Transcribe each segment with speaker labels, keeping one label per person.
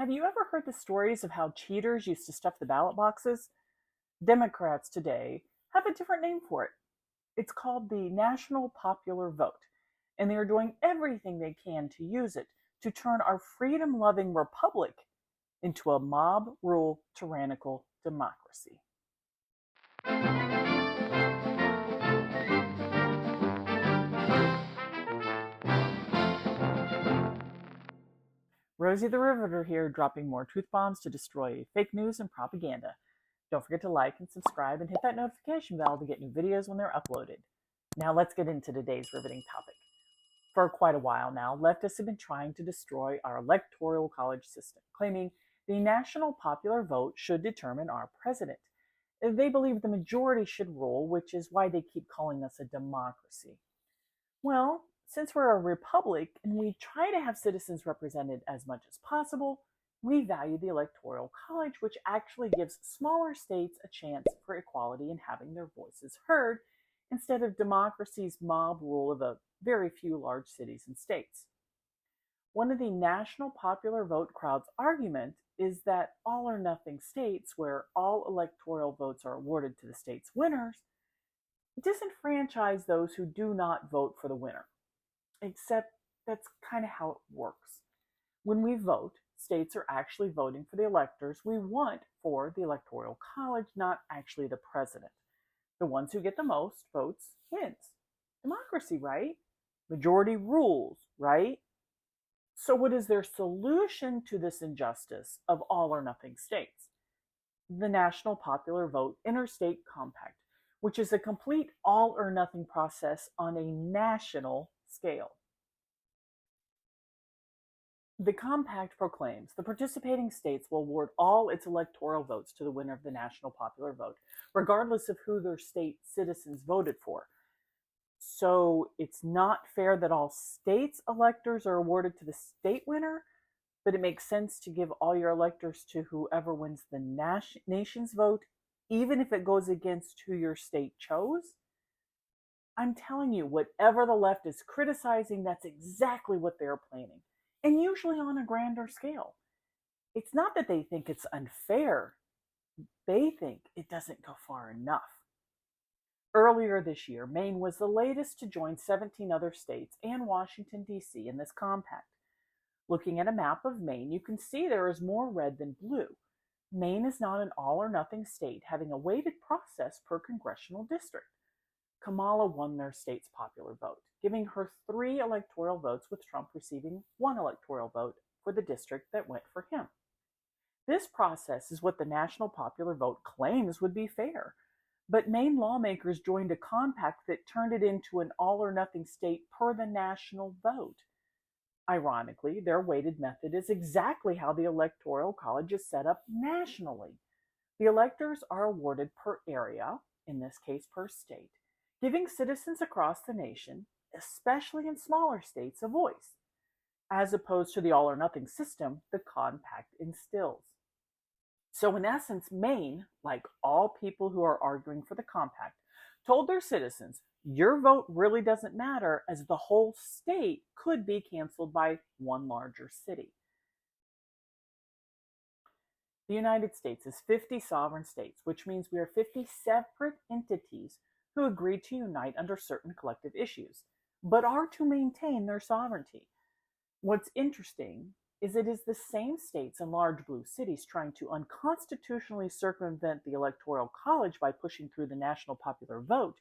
Speaker 1: Have you ever heard the stories of how cheaters used to stuff the ballot boxes? Democrats today have a different name for it. It's called the National Popular Vote, and they are doing everything they can to use it to turn our freedom loving republic into a mob rule tyrannical democracy. Rosie the Riveter here, dropping more truth bombs to destroy fake news and propaganda. Don't forget to like and subscribe and hit that notification bell to get new videos when they're uploaded. Now let's get into today's riveting topic. For quite a while now, leftists have been trying to destroy our Electoral College system, claiming the national popular vote should determine our president. They believe the majority should rule, which is why they keep calling us a democracy. Well, since we're a republic and we try to have citizens represented as much as possible, we value the Electoral College, which actually gives smaller states a chance for equality and having their voices heard, instead of democracy's mob rule of a very few large cities and states. One of the national popular vote crowd's argument is that all or nothing states, where all electoral votes are awarded to the state's winners, disenfranchise those who do not vote for the winner. Except that's kind of how it works. When we vote, states are actually voting for the electors we want for the Electoral College, not actually the president. The ones who get the most votes wins. Democracy, right? Majority rules, right? So what is their solution to this injustice of all or nothing states? The National Popular Vote Interstate Compact, which is a complete all or nothing process on a national scale. The compact proclaims the participating states will award all its electoral votes to the winner of the national popular vote, regardless of who their state citizens voted for. So it's not fair that all states' electors are awarded to the state winner, but it makes sense to give all your electors to whoever wins the nation's vote, even if it goes against who your state chose? I'm telling you, whatever the left is criticizing, that's exactly what they're planning, and usually on a grander scale. It's not that they think it's unfair, they think it doesn't go far enough. Earlier this year, Maine was the latest to join 17 other states and Washington, D.C. in this compact. Looking at a map of Maine, you can see there is more red than blue. Maine is not an all-or-nothing state, having a weighted process per congressional district. Kamala won their state's popular vote, giving her 3 electoral votes, with Trump receiving 1 electoral vote for the district that went for him. This process is what the national popular vote claims would be fair, but Maine lawmakers joined a compact that turned it into an all-or-nothing state per the national vote. Ironically, their weighted method is exactly how the Electoral College is set up nationally. The electors are awarded per area, in this case per state, giving citizens across the nation, especially in smaller states, a voice, as opposed to the all-or-nothing system the compact instills. So in essence, Maine, like all people who are arguing for the compact, told their citizens, your vote really doesn't matter, as the whole state could be canceled by one larger city. The United States is 50 sovereign states, which means we are 50 separate entities who agreed to unite under certain collective issues, but are to maintain their sovereignty. What's interesting is it is the same states and large blue cities trying to unconstitutionally circumvent the Electoral College by pushing through the national popular vote,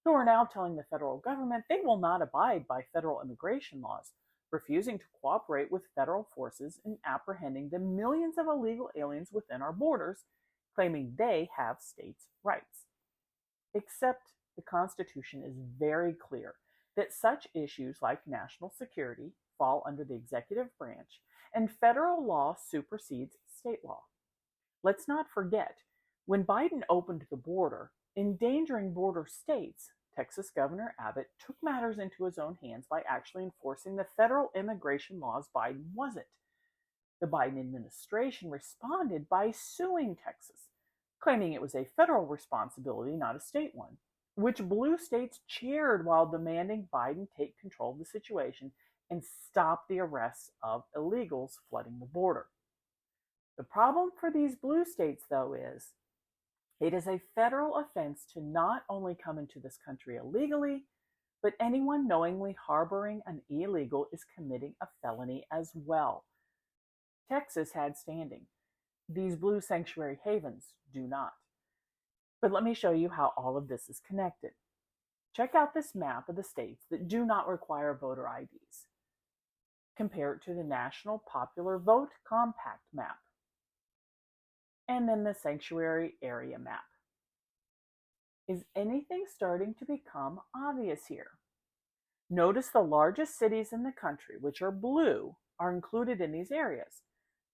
Speaker 1: who are now telling the federal government they will not abide by federal immigration laws, refusing to cooperate with federal forces in apprehending the millions of illegal aliens within our borders, claiming they have states' rights. Except the Constitution is very clear that such issues like national security fall under the executive branch, and federal law supersedes state law. Let's not forget, when Biden opened the border, endangering border states, Texas Governor Abbott took matters into his own hands by actually enforcing the federal immigration laws Biden wasn't. The Biden administration responded by suing Texas, claiming it was a federal responsibility, not a state one, which blue states cheered while demanding Biden take control of the situation and stop the arrests of illegals flooding the border. The problem for these blue states, though, is it is a federal offense to not only come into this country illegally, but anyone knowingly harboring an illegal is committing a felony as well. Texas had standing. These blue sanctuary havens do not. But let me show you how all of this is connected. Check out this map of the states that do not require voter IDs. Compare it to the National Popular Vote Compact map, and then the sanctuary area map. Is anything starting to become obvious here? Notice the largest cities in the country, which are blue, are included in these areas.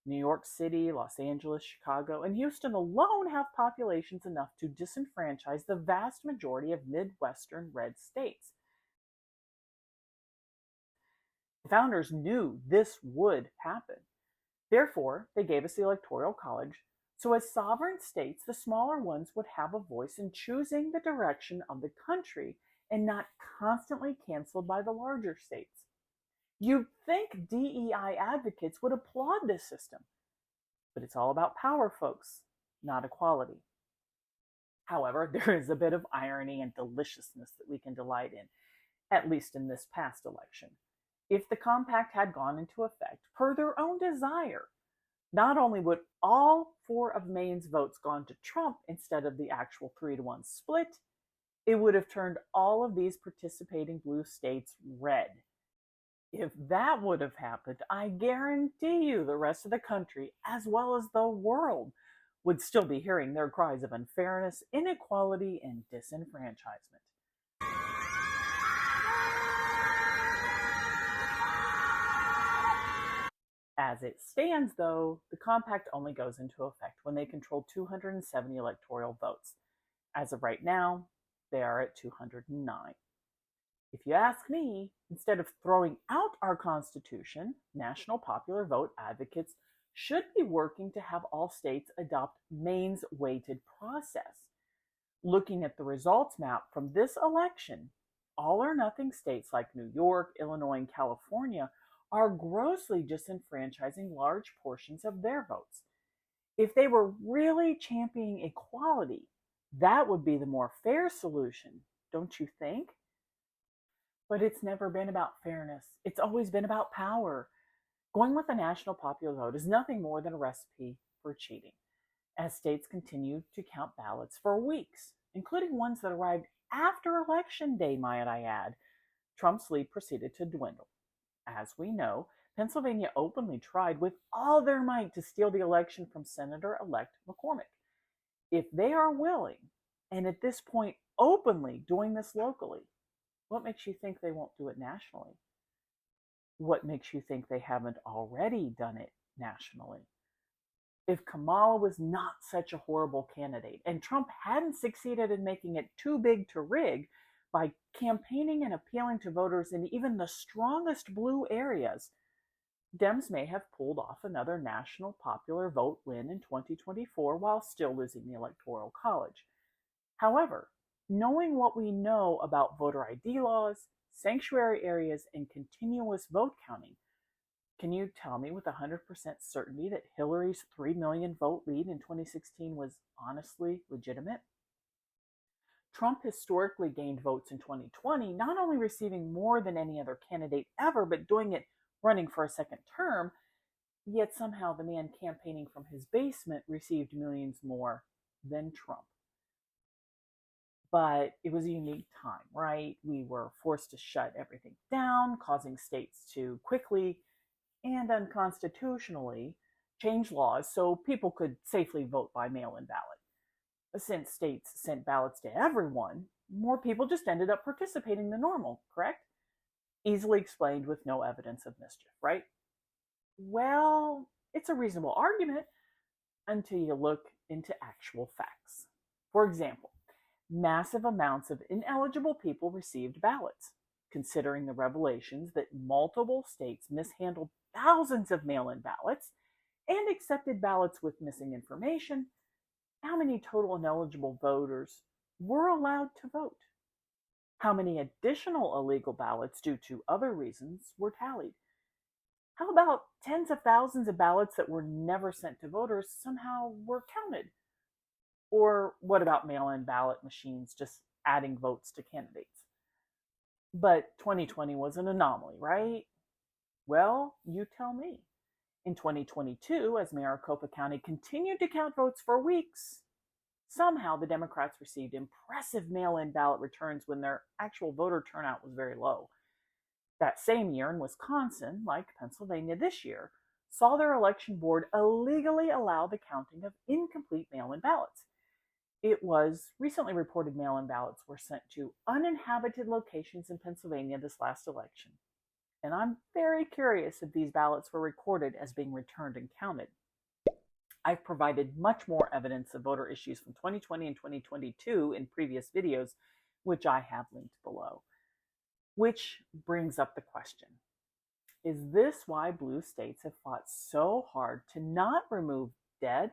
Speaker 1: New York City, Los Angeles, Chicago, and Houston alone have populations enough to disenfranchise the vast majority of Midwestern red states. The founders knew this would happen. Therefore, they gave us the Electoral College, so as sovereign states, the smaller ones would have a voice in choosing the direction of the country and not constantly canceled by the larger states. You'd think DEI advocates would applaud this system, but it's all about power, folks, not equality. However, there is a bit of irony and deliciousness that we can delight in, at least in this past election. If the compact had gone into effect per their own desire, not only would all 4 of Maine's votes gone to Trump instead of the actual 3-to-1 split, it would have turned all of these participating blue states red. If that would have happened, I guarantee you the rest of the country, as well as the world, would still be hearing their cries of unfairness, inequality, and disenfranchisement. As it stands, though, the compact only goes into effect when they control 270 electoral votes. As of right now, they are at 209. If you ask me, instead of throwing out our Constitution, National Popular Vote advocates should be working to have all states adopt Maine's weighted process. Looking at the results map from this election, all or nothing states like New York, Illinois, and California are grossly disenfranchising large portions of their votes. If they were really championing equality, that would be the more fair solution, don't you think? But it's never been about fairness. It's always been about power. Going with the national popular vote is nothing more than a recipe for cheating, as states continue to count ballots for weeks, including ones that arrived after Election Day, might I add. Trump's lead proceeded to dwindle. As we know, Pennsylvania openly tried with all their might to steal the election from Senator-elect McCormick. If they are willing, and at this point openly doing this locally, what makes you think they won't do it nationally? What makes you think they haven't already done it nationally? If Kamala was not such a horrible candidate, and Trump hadn't succeeded in making it too big to rig by campaigning and appealing to voters in even the strongest blue areas, Dems may have pulled off another national popular vote win in 2024 while still losing the Electoral College. However, knowing what we know about voter ID laws, sanctuary areas, and continuous vote counting, can you tell me with 100% certainty that Hillary's 3 million vote lead in 2016 was honestly legitimate? Trump historically gained votes in 2020, not only receiving more than any other candidate ever, but doing it running for a second term, yet somehow the man campaigning from his basement received millions more than Trump. But it was a unique time, right? We were forced to shut everything down, causing states to quickly and unconstitutionally change laws so people could safely vote by mail-in ballot. Since states sent ballots to everyone, more people just ended up participating than normal, correct? Easily explained with no evidence of mischief, right? Well, it's a reasonable argument until you look into actual facts. For example, massive amounts of ineligible people received ballots. Considering the revelations that multiple states mishandled thousands of mail-in ballots and accepted ballots with missing information, how many total ineligible voters were allowed to vote? How many additional illegal ballots due to other reasons were tallied? How about tens of thousands of ballots that were never sent to voters somehow were counted? Or what about mail-in ballot machines just adding votes to candidates? But 2020 was an anomaly, right? Well, you tell me. In 2022, as Maricopa County continued to count votes for weeks, somehow the Democrats received impressive mail-in ballot returns when their actual voter turnout was very low. That same year in Wisconsin, like Pennsylvania this year, saw their election board illegally allow the counting of incomplete mail-in ballots. It was recently reported mail-in ballots were sent to uninhabited locations in Pennsylvania this last election. And I'm very curious if these ballots were recorded as being returned and counted. I've provided much more evidence of voter issues from 2020 and 2022 in previous videos, which I have linked below. Which brings up the question, is this why blue states have fought so hard to not remove dead,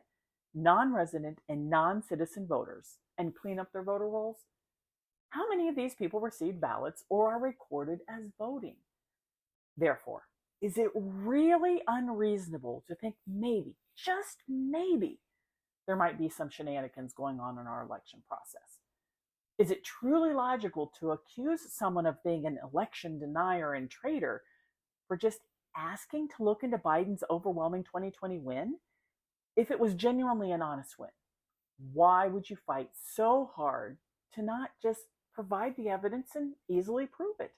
Speaker 1: non-resident, and non-citizen voters and clean up their voter rolls? How many of these people received ballots or are recorded as voting? Therefore, is it really unreasonable to think maybe, just maybe, there might be some shenanigans going on in our election process? Is it truly logical to accuse someone of being an election denier and traitor for just asking to look into Biden's overwhelming 2020 win? If it was genuinely an honest win, why would you fight so hard to not just provide the evidence and easily prove it?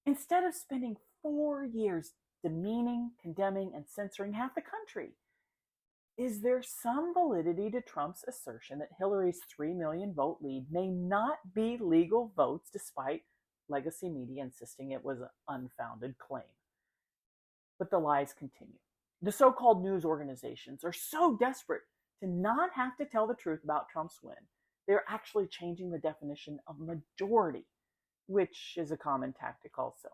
Speaker 1: Instead of spending 4 years demeaning, condemning, and censoring half the country, is there some validity to Trump's assertion that Hillary's 3 million vote lead may not be legal votes despite legacy media insisting it was an unfounded claim? But the lies continue. The so-called news organizations are so desperate to not have to tell the truth about Trump's win, they're actually changing the definition of majority, which is a common tactic also.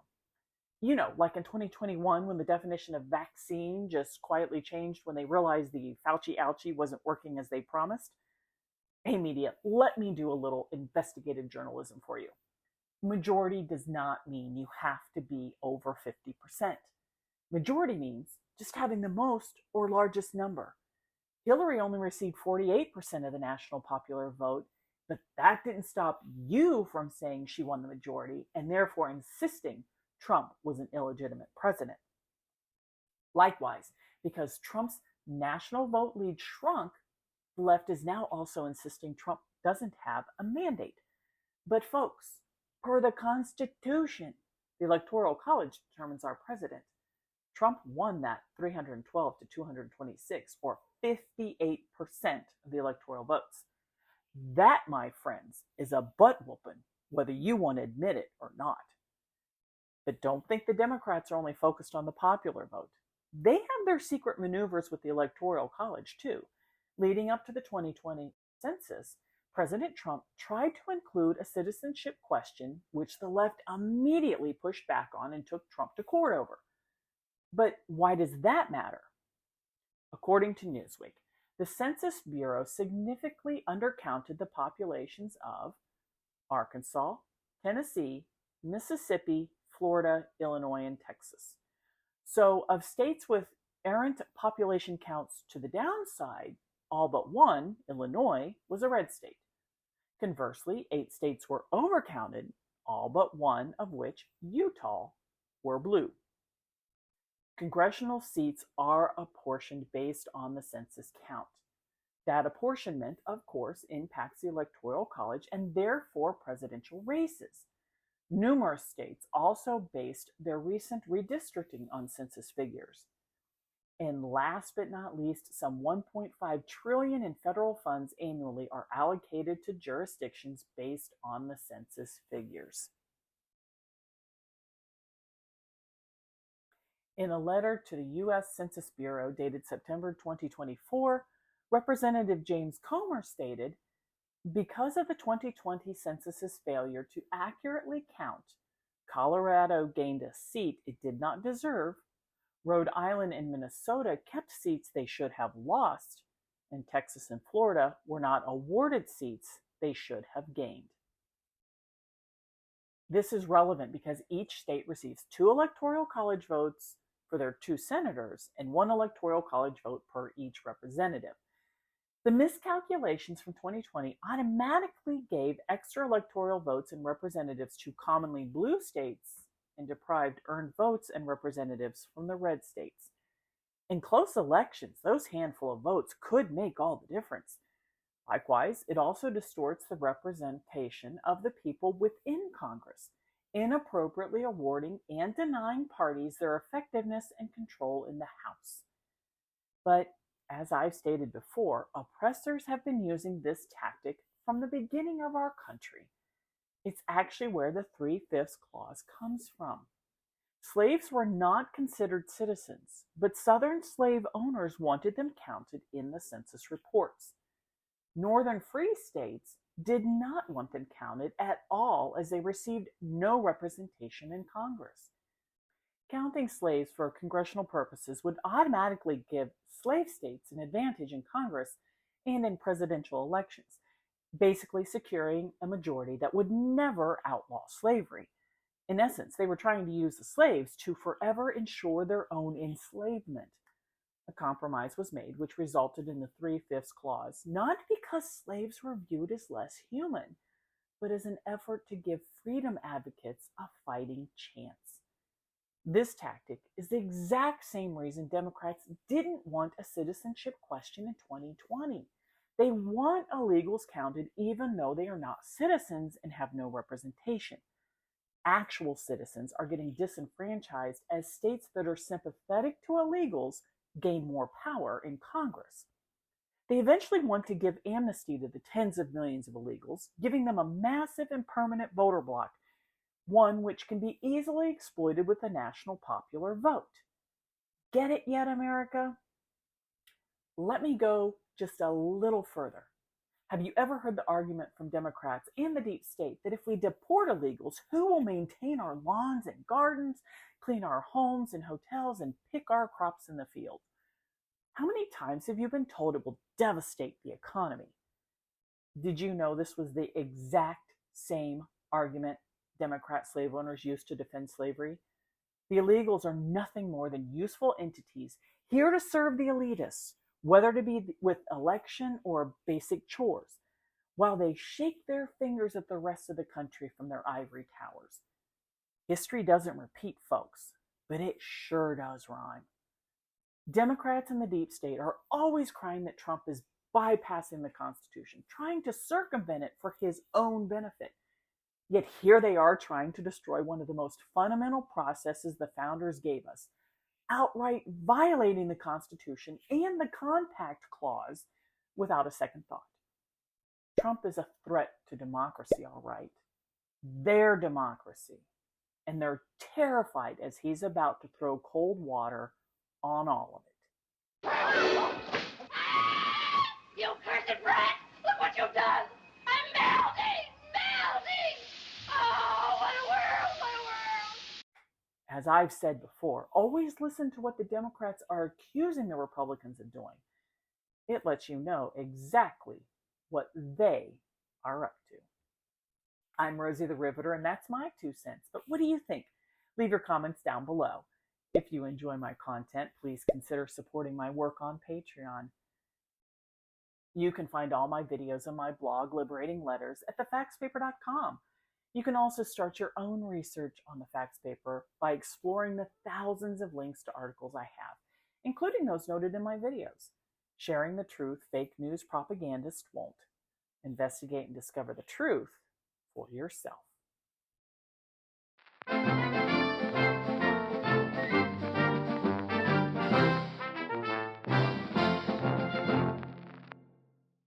Speaker 1: You know, like in 2021, when the definition of vaccine just quietly changed when they realized the Fauci ouchie wasn't working as they promised. Hey, media, let me do a little investigative journalism for you. Majority does not mean you have to be over 50%. Majority means just having the most or largest number. Hillary only received 48% of the national popular vote, but that didn't stop you from saying she won the majority and therefore insisting Trump was an illegitimate president. Likewise, because Trump's national vote lead shrunk, the left is now also insisting Trump doesn't have a mandate. But folks, per the Constitution, the Electoral College determines our president. Trump won that 312 to 226, or 58% of the electoral votes. That, my friends, is a butt whooping, whether you want to admit it or not. But don't think the Democrats are only focused on the popular vote. They have their secret maneuvers with the Electoral College, too. Leading up to the 2020 census, President Trump tried to include a citizenship question, which the left immediately pushed back on and took Trump to court over. But why does that matter? According to Newsweek, the Census Bureau significantly undercounted the populations of Arkansas, Tennessee, Mississippi, Florida, Illinois, and Texas. So of states with errant population counts to the downside, all but one, Illinois, was a red state. Conversely, 8 states were overcounted, all but one of which, Utah, were blue. Congressional seats are apportioned based on the census count. That apportionment, of course, impacts the Electoral College and therefore presidential races. Numerous states also based their recent redistricting on census figures. And last but not least, some $1.5 trillion in federal funds annually are allocated to jurisdictions based on the census figures. In a letter to the U.S. Census Bureau dated September 2024, Representative James Comer stated, because of the 2020 census's failure to accurately count, Colorado gained a seat it did not deserve, Rhode Island and Minnesota kept seats they should have lost, and Texas and Florida were not awarded seats they should have gained. This is relevant because each state receives 2 electoral college votes for their 2 senators and 1 Electoral College vote per each representative. The miscalculations from 2020 automatically gave extra electoral votes and representatives to commonly blue states and deprived earned votes and representatives from the red states. In close elections, those handful of votes could make all the difference. Likewise, it also distorts the representation of the people within Congress, inappropriately awarding and denying parties their effectiveness and control in the House. But as I've stated before, oppressors have been using this tactic from the beginning of our country. It's actually where the 3/5 clause comes from. Slaves were not considered citizens, but Southern slave owners wanted them counted in the census reports. Northern free states did not want them counted at all as they received no representation in Congress. Counting slaves for congressional purposes would automatically give slave states an advantage in Congress and in presidential elections, basically securing a majority that would never outlaw slavery. In essence, they were trying to use the slaves to forever ensure their own enslavement. A compromise was made, which resulted in the 3/5 clause, not because slaves were viewed as less human, but as an effort to give freedom advocates a fighting chance. This tactic is the exact same reason Democrats didn't want a citizenship question in 2020. They want illegals counted even though they are not citizens and have no representation. Actual citizens are getting disenfranchised as states that are sympathetic to illegals gain more power in Congress. They eventually want to give amnesty to the tens of millions of illegals, giving them a massive and permanent voter bloc, one which can be easily exploited with the national popular vote. Get it yet, America? Let me go just a little further. Have you ever heard the argument from Democrats and the deep state that if we deport illegals, who will maintain our lawns and gardens, clean our homes and hotels, and pick our crops in the field? How many times have you been told it will devastate the economy? Did you know this was the exact same argument Democrat slave owners used to defend slavery? The illegals are nothing more than useful entities here to serve the elitists, whether to be with election or basic chores, while they shake their fingers at the rest of the country from their ivory towers. History doesn't repeat, folks, but it sure does rhyme. Democrats in the deep state are always crying that Trump is bypassing the Constitution, trying to circumvent it for his own benefit. Yet here they are trying to destroy one of the most fundamental processes the founders gave us, outright violating the Constitution and the Compact Clause without a second thought. Trump is a threat to democracy, all right. Their democracy. And they're terrified as he's about to throw cold water on all of it.
Speaker 2: You cursed rat! Look what you've done! I'm melting! Melting! Oh, what a world! What a world!
Speaker 1: As I've said before, always listen to what the Democrats are accusing the Republicans of doing. It lets you know exactly what they are up to. I'm Rosie the Riveter, and that's my 2 cents. But what do you think? Leave your comments down below. If you enjoy my content, please consider supporting my work on Patreon. You can find all my videos on my blog, Liberating Letters, at thefaxpaper.com. You can also start your own research on the Fax Paper by exploring the thousands of links to articles I have, including those noted in my videos. Sharing the truth fake news propagandists won't. Investigate and discover the truth for yourself.